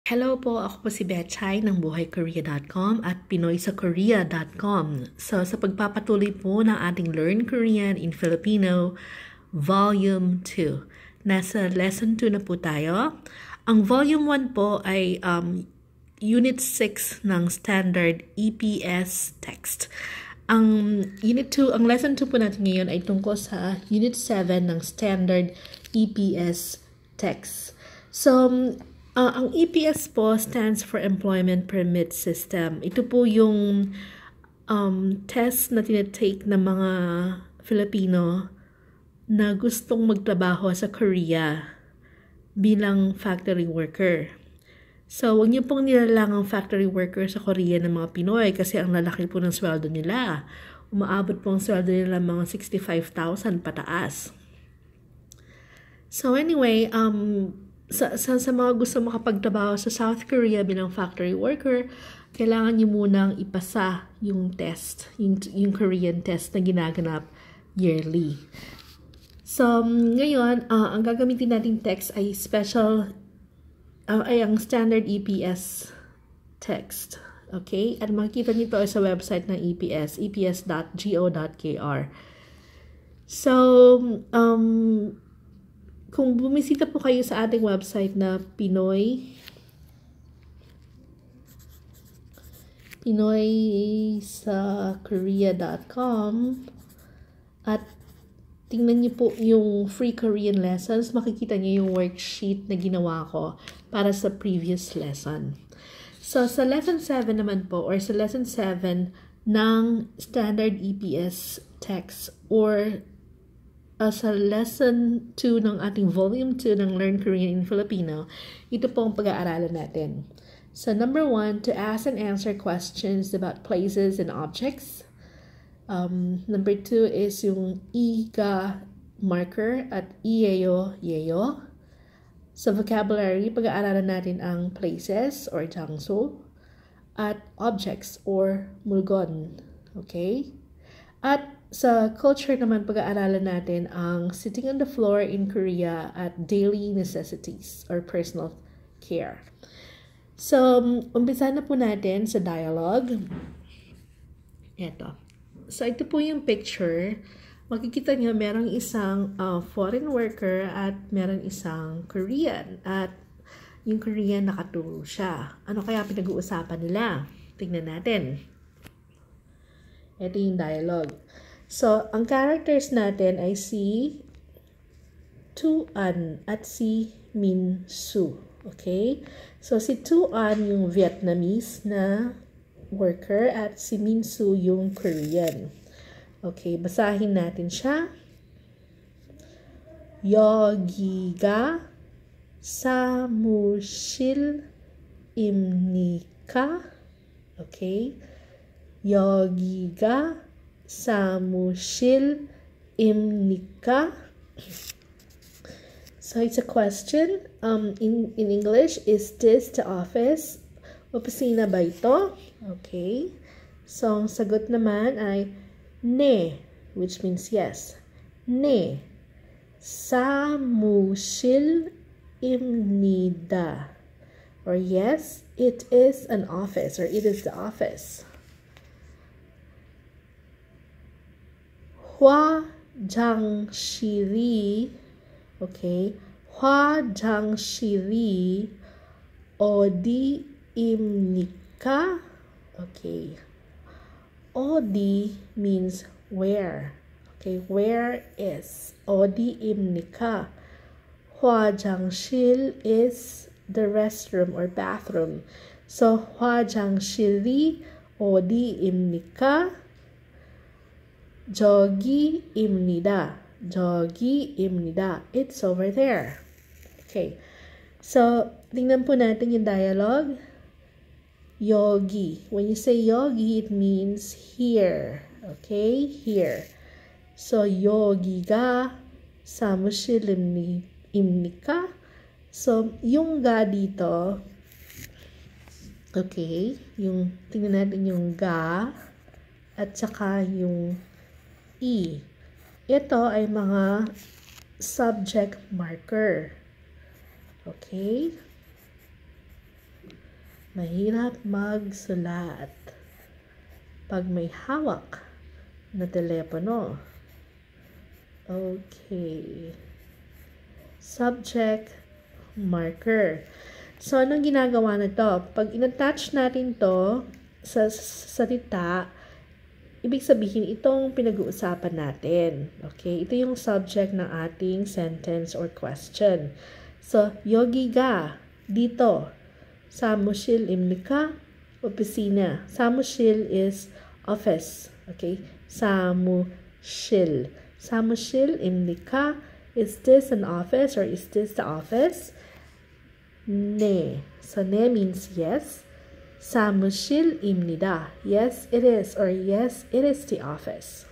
Hello po, ako po si Betchay ng buhaykorea.com at pinoysakorea.com. So, sa pagpapatuloy po ng ating Learn Korean in Filipino Volume 2. Nasa Lesson 2 na po tayo. Ang Volume 1 po ay Unit 6 ng Standard EPS Text. Ang Lesson 2 po natin ngayon ay tungkol sa Unit 7 ng Standard EPS Text. So, ang EPS po stands for Employment Permit System. Ito po yung test na tinatake ng mga Filipino na gustong magtrabaho sa Korea bilang factory worker. So, huwag niyo pong nilalang ang factory worker sa Korea ng mga Pinoy kasi ang lalaki po ng sweldo nila. Umaabot po ang sweldo nila mga 65,000 pataas. So anyway, sa mga gusto makapagtrabaho sa South Korea bilang factory worker, kailangan niyo munang ipasa yung test, yung Korean test na ginaganap yearly. So, ngayon, ang gagamitin nating text ay ang standard EPS text. Okay? At makikita niyo ito sa website ng EPS, eps.go.kr. So, kung bumisita po kayo sa ating website na pinoysakorea.com at tingnan niyo po yung free Korean lessons, makikita niyo yung worksheet na ginawa ko para sa previous lesson. So, sa lesson 7 naman po, or sa lesson 7 ng standard EPS text, or sa lesson 2 ng ating volume 2 ng Learn Korean in Filipino, ito po ang pag-aaralan natin. So, number 1, to ask and answer questions about places and objects. Number 2 is yung iga marker at iyeyo. Sa vocabulary, pag-aaralan natin ang places or 장소 at objects or 물건. Okay? At sa culture naman, pag-aaralan natin ang sitting on the floor in Korea at daily necessities or personal care. So, umpisa na po natin sa dialogue. Ito. So, ito po yung picture. Makikita nyo, merong isang foreign worker at merong isang Korean. At yung Korean nakaturo siya. Ano kaya pinag-uusapan nila? Tingnan natin. Ito yung dialogue. So, ang characters natin ay si Tu-an at si Min-soo. Okay? So, si Tu-an yung Vietnamese na worker at si Min-soo yung Korean. Okay, basahin natin siya. 여기가 사무실입니까? Okay. 여기가 사무실입니까? So it's a question. In English, is this the office? Opisina ba ito? Okay. So ang sagot naman ay 네, which means yes. 네, 사무실입니다. Or yes, it is an office, or it is the office. 화장실이, okay, 화장실이 어디입니까? Okay, 어디 means where. Okay, where is? 어디입니까? 화장실 is the restroom or bathroom. So, 화장실이 어디입니까? 저기입니다. 저기입니다. It's over there. Okay. So, tingnan po natin yung dialogue. 여기. When you say 여기, it means here. Okay? Here. So, 여기가 사무실입니까? So, yung ga dito, okay, tingnan natin yung ga, at saka yung i. Ito ay mga subject marker. Okay? Mahirap magsulat pag may hawak na telepono. Okay. Subject, marker. So, anong ginagawa na to? Pag in-attach natin to sa salita, ibig sabihin, itong pinag-uusapan natin. Okay? Ito yung subject ng ating sentence or question. So, yogi ga, dito. Samushil imnika, opisina. Samushil is office. Okay? Samushil. Samushil imnika, is this an office or is this the office? Ne. So, ne means yes. 사무실입니다. Yes, it is. Or yes, it is the office.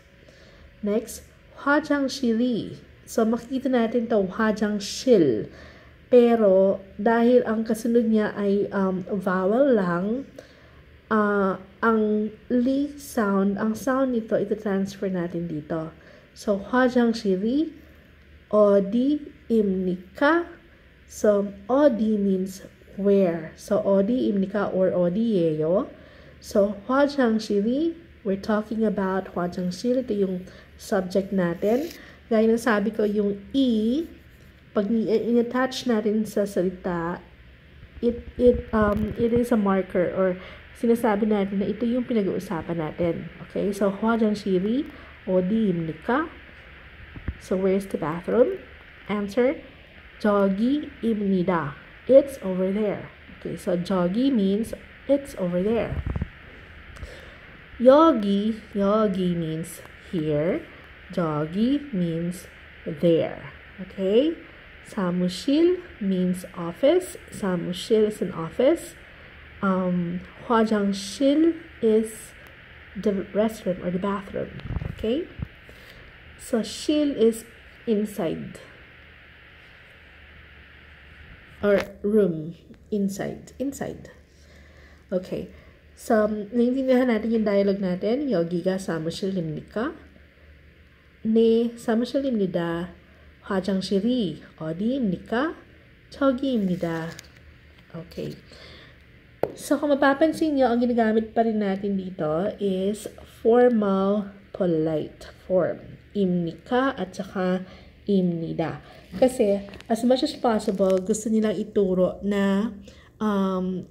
Next, 화장실이. So, makikita natin to 화장실. Pero, dahil ang kasunod niya ay vowel lang, ang li sound, ang sound nito, ito transfer natin dito. So, 화장실이 어디입니까? So, 어디 means where. So, 어디입니까 or 어디예요. So, 화장실이, we're talking about 화장실. Ito yung subject natin. Gaya ng sabi ko, yung E, pag in-attach natin sa salita, it is a marker or sinasabi natin na ito yung pinag-uusapan natin. Okay? So, 화장실이 어디입니까? So, where's the bathroom? Answer, 저기입니다. It's over there. Okay, so 저기 means it's over there. 여기 means here. 저기 means there. Okay? 사무실 means office. 사무실 is an office. 화장실 is the restroom or the bathroom. Okay? So 실 is inside. Or room. Inside. Okay. So, naiintindihan natin yung dialogue natin. 여기가 사무실입니까? 네, 사무실입니다. 화장실이 어디입니까? 저기입니다. Okay. So, kung mapapansin nyo, ang ginagamit pa rin natin dito is formal, polite form. 입니까 at saka 입니다. Kasi, as much as possible, gusto nilang ituro na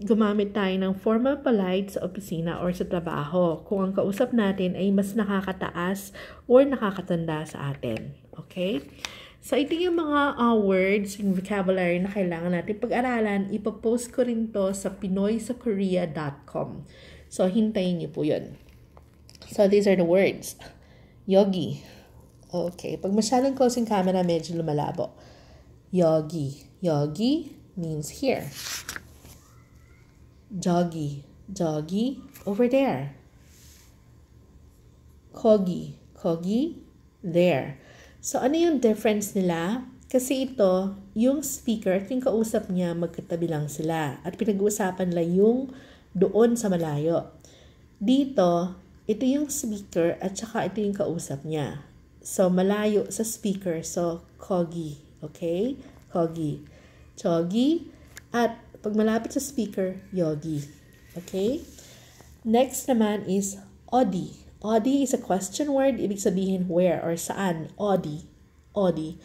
gumamit tayo ng formal polite sa opisina or sa trabaho kung ang kausap natin ay mas nakakataas or nakakatanda sa atin. Okay? So, ito yung mga words, yung vocabulary na kailangan natin pag-aralan. Ipopost ko rin to sa pinoysakorea.com. So, hintayin niyo po yun. So, these are the words. Yogi. Okay. Pag masyadong close yung camera, medyo lumalabo. Yogi. Yogi means here. Jogi. Jogi, over there. Kogi. Kogi, there. So, ano yung difference nila? Kasi ito, yung speaker at yung kausap niya, magkatabi lang sila. At pinag-uusapan nila yung doon sa malayo. Dito, ito yung speaker at saka ito yung kausap niya. So, malayo sa speaker. So, kogi. Okay? Kogi. Chogi. At pag malapit sa speaker, yogi. Okay? Next naman is odi. Odi is a question word. Ibig sabihin where or saan. Odi. Odi.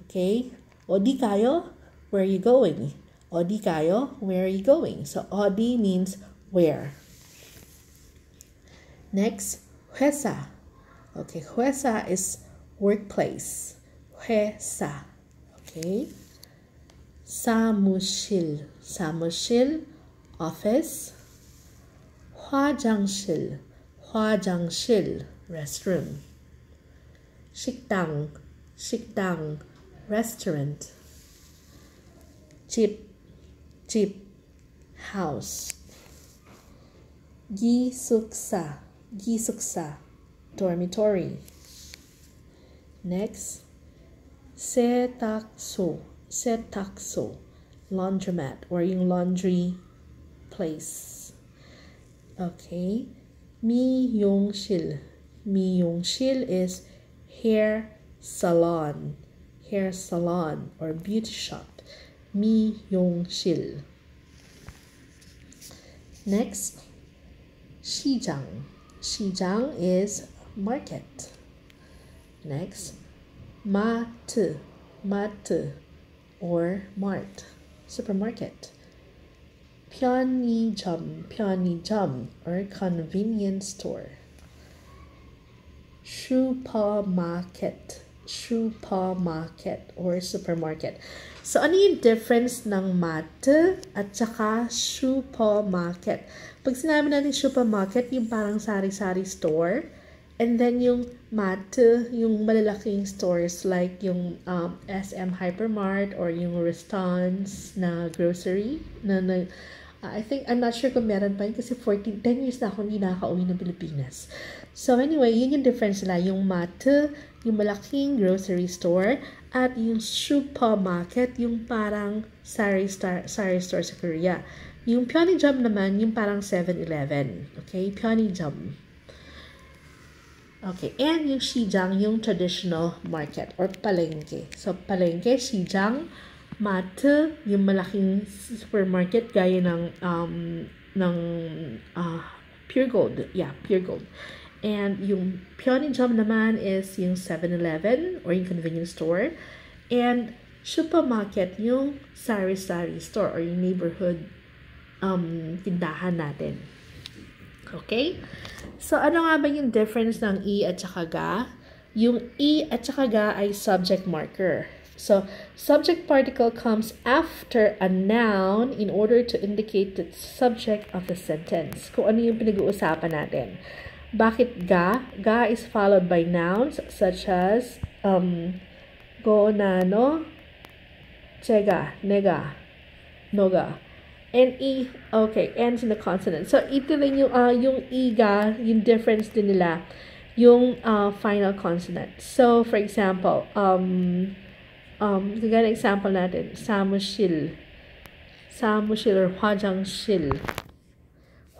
Okay? Odi kayo? Where are you going? Odi kayo? Where are you going? So, odi means where. Next, 회사. Okay, 회사 is workplace. 회사. Okay. 사무실. 사무실, office. 화장실. 화장실, restroom. 식당. 식당, restaurant. 집. 집, house. 기숙사. 기숙사, dormitory. Next, 세탁소. 세탁소, laundromat or yung laundry place. Okay. 미용실. 미용실 is hair salon. Hair salon or beauty shop. 미용실. Next, 시장. 시장 is market. Next, 마트. 마트 or mart, supermarket. 편의점. 편의점 or convenience store. Supermarket. Supermarket or supermarket. So, ano yung difference ng mate at saka supermarket? Pag sinabi natin supermarket, yung parang sari-sari store. And then yung mate, yung malalaking stores like yung SM Hypermart or yung restaurants na grocery. I think, I'm not sure kung meron pa yun kasi 10 years na ako hindi nakaka-uwi ng Pilipinas. So anyway, yun yung difference nila. Yung mate, yung malaking grocery store, at yung supermarket, yung parang sari store sa Korea. Yung 편의점 naman, yung parang 7-Eleven. Okay? 편의점. Okay, and yung 시장, yung traditional market or palengke. So, palengke, 시장, mate, yung malaking supermarket gaya ng Pure Gold. Yeah, Pure Gold. And yung 편의점 naman is yung 7-Eleven or yung convenience store. And supermarket, yung sari-sari store or yung neighborhood tindahan natin. Okay? So, ano nga ba yung difference ng I at saka ga? Yung I at saka ga ay subject marker. So, subject particle comes after a noun in order to indicate the subject of the sentence. Kung ano yung pinag-uusapan natin. Bakit ga? Ga is followed by nouns such as go, nano, chega, nega, noga. And E, okay, ends in a consonant. So, ito lang yung iga, yung difference din nila, yung final consonant. So, for example, gagana example natin, 사무실 or 화장실,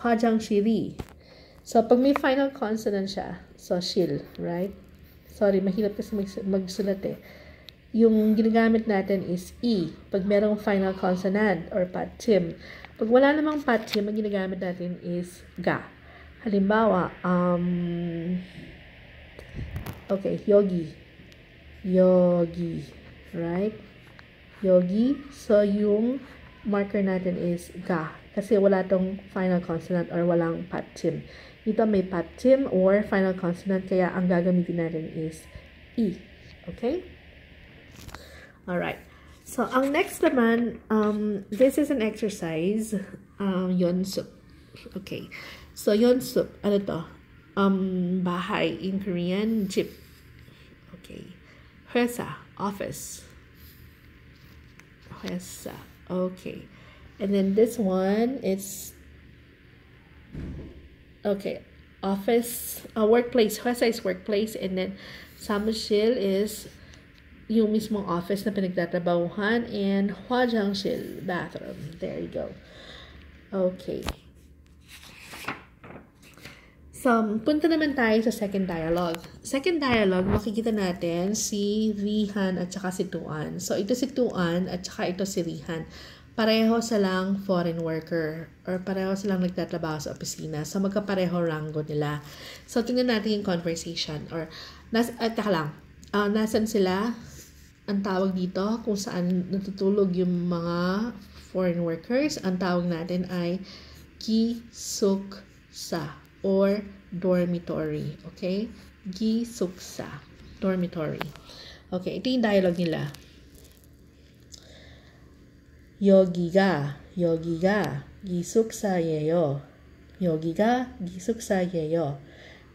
화장실이. So, pag may final consonant siya, so, 실, right? Sorry, mahirap kasi magsulat eh. Yung ginagamit natin is E pag merong final consonant or patim. Pag wala namang patim, ang ginagamit natin is ga. Halimbawa, okay, yogi. Yogi, right? Yogi. So, yung marker natin is ga. Kasi wala tong final consonant or walang patim. Ito may patim or final consonant, kaya ang gagamitin natin is E. Okay? Alright. So, ang next naman, this is an exercise, Yeonsup. Okay. So, Yeonsup, ano to? Bahay in Korean, jeep. Okay. 회사, office. 회사. Okay. And then this one is, okay, office, workplace. 회사 is workplace. And then 사무실 is yung mismong office na pinagtatrabahuhan, and 화장실, bathroom. There you go. Okay. So, punta naman tayo sa second dialogue. Second dialogue, makikita natin si Rihan at saka si Tuan. So, ito si Tuan at saka ito si Rihan. Pareho silang foreign worker or pareho silang nagtatrabaho sa opisina. So, magkapareho rango nila. So, tingnan natin yung conversation. Or, nasan sila? Ang tawag dito, kung saan natutulog yung mga foreign workers, ang tawag natin ay gisuksa or dormitory. Okay? Gisuksa, dormitory. Okay, ito yung dialogue nila. 여기가 기숙사예요. 여기가 기숙사예요.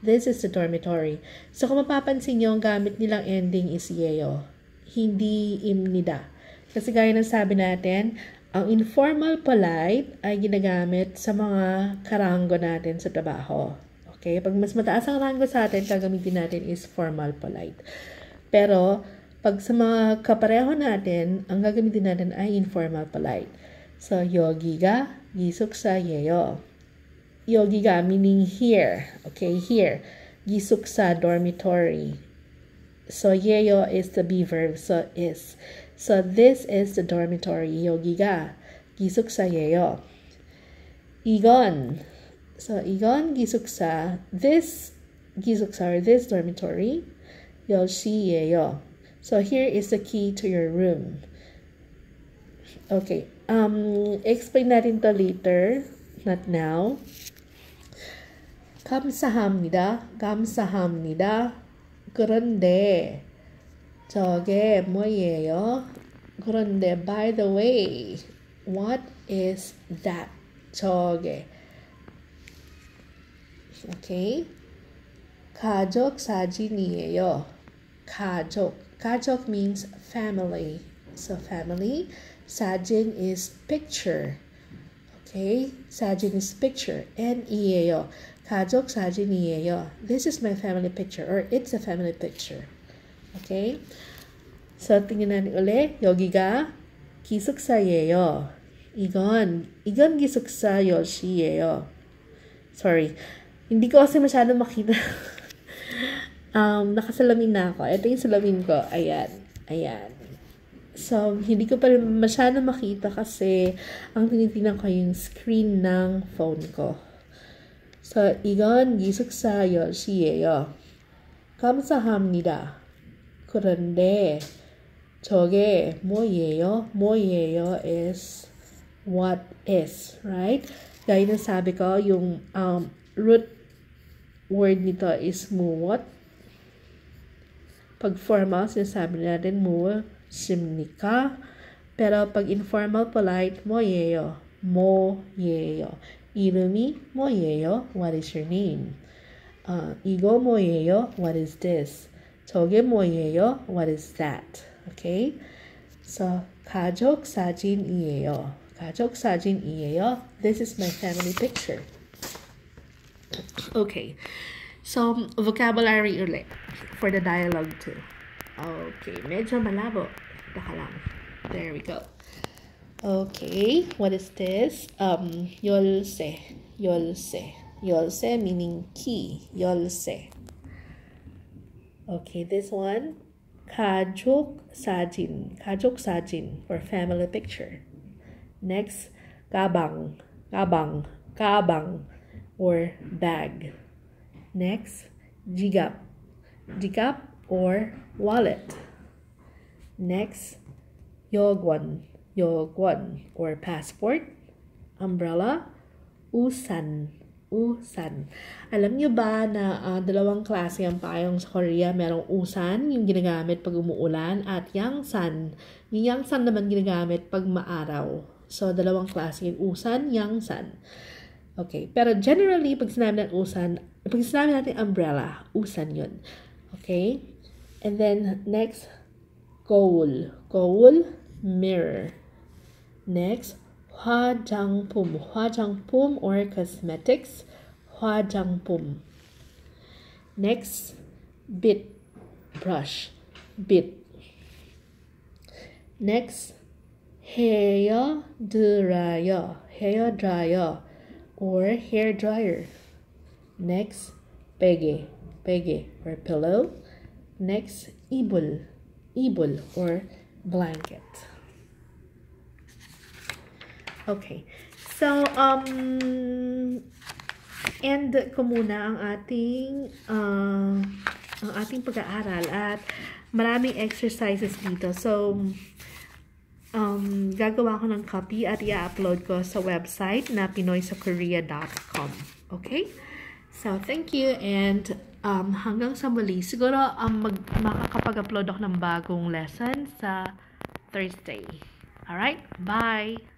This is the dormitory. So, kung mapapansin nyo, ang gamit nilang ending is 예요. Hindi imnida. Kasi gaya ng sabi natin, ang informal polite ay ginagamit sa mga karango natin sa trabaho. Okay? Pag mas mataas ang rango sa atin, gagamitin natin is formal polite. Pero, pag sa mga kapareho natin, ang gagamitin natin ay informal polite. So, 여기가 기숙사예요. 여기가 meaning here. Okay, here. 기숙사, dormitory. So, 예요 is the be verb. So, is. So, this is the dormitory. 여기가 기숙사예요. 이건. So, 이건 기숙사. This 기숙사 or this dormitory. 10시예요. So, here is the key to your room. Okay. Explain natin to later. Not now. 감사합니다. 감사합니다. 그런데 저게 뭐예요? 그런데 by the way, what is that? 저게. Okay? 가족 사진이에요. 가족. 가족 means family. So family. 사진 is picture. Okay? 사진 is picture. N-이에요. 가족 사진이에요. This is my family picture or it's a family picture. Okay? So, tingnan natin ulit. 여기가 기숙사예요. 이건 기숙사 10시예요. Sorry. Hindi ko kasi masyadong makita. Nakasalamin na ako. Ito yung salamin ko. Ayan. Ayan. So, hindi ko pa rin masyadong makita kasi ang tinitingnan ko yung screen ng phone ko. So, 이건 기숙사 10시예요. 감사합니다. 그런데 저게 뭐예요? 뭐예요 is what is, right? Gaya ng sabi ko, yung root word nito is muot. Pag formal, sinasabi natin 무엇입니까? Pero pag informal, polite, 뭐예요? 뭐예요? 이름이 뭐예요? What is your name? 이거 뭐예요? What is this? 저게 뭐예요? What is that? Okay? So, 가족 사진이에요. 가족 사진이에요. This is my family picture. Okay. So, vocabulary ulit for the dialogue too. Okay. Medyo malabo. Baka lang. There we go. Okay, what is this? 열쇠. 열쇠. 열쇠 meaning key. 열쇠. Okay, this one. 가족 사진. 가족 사진 or family picture. Next, 가방. 가방. 가방 or bag. Next, 지갑. 지갑 or wallet. Next, 여권. 여권 or passport, umbrella, usan, usan. Alam nyo ba na dalawang klase ang payong sa Korea? Merong usan, yung ginagamit pag umuulan, at yangsan. Yung yangsan naman ginagamit pag maaraw. So, dalawang klase yung usan, yangsan. Okay, pero generally, pag sinabi natin usan, pag sinabi natin umbrella, usan yun. Okay? And then, next, 거울. 거울, mirror. Next, 화장품. 화장품 or cosmetics. 화장품. Next, bit. Brush. Bit. Next, hair dryer. Hair dryer or hair dryer. Next, 베개. 베개 or pillow. Next, 이불. 이불 or blanket. Okay. So, end ko muna ang ating pag-aaral at maraming exercises dito. So, gagawa ko ng copy at i-upload ko sa website na pinoysakorea.com. Okay? So, thank you and hanggang sa muli. Siguro makakapag-upload ako ng bagong lesson sa Thursday. Alright? Bye!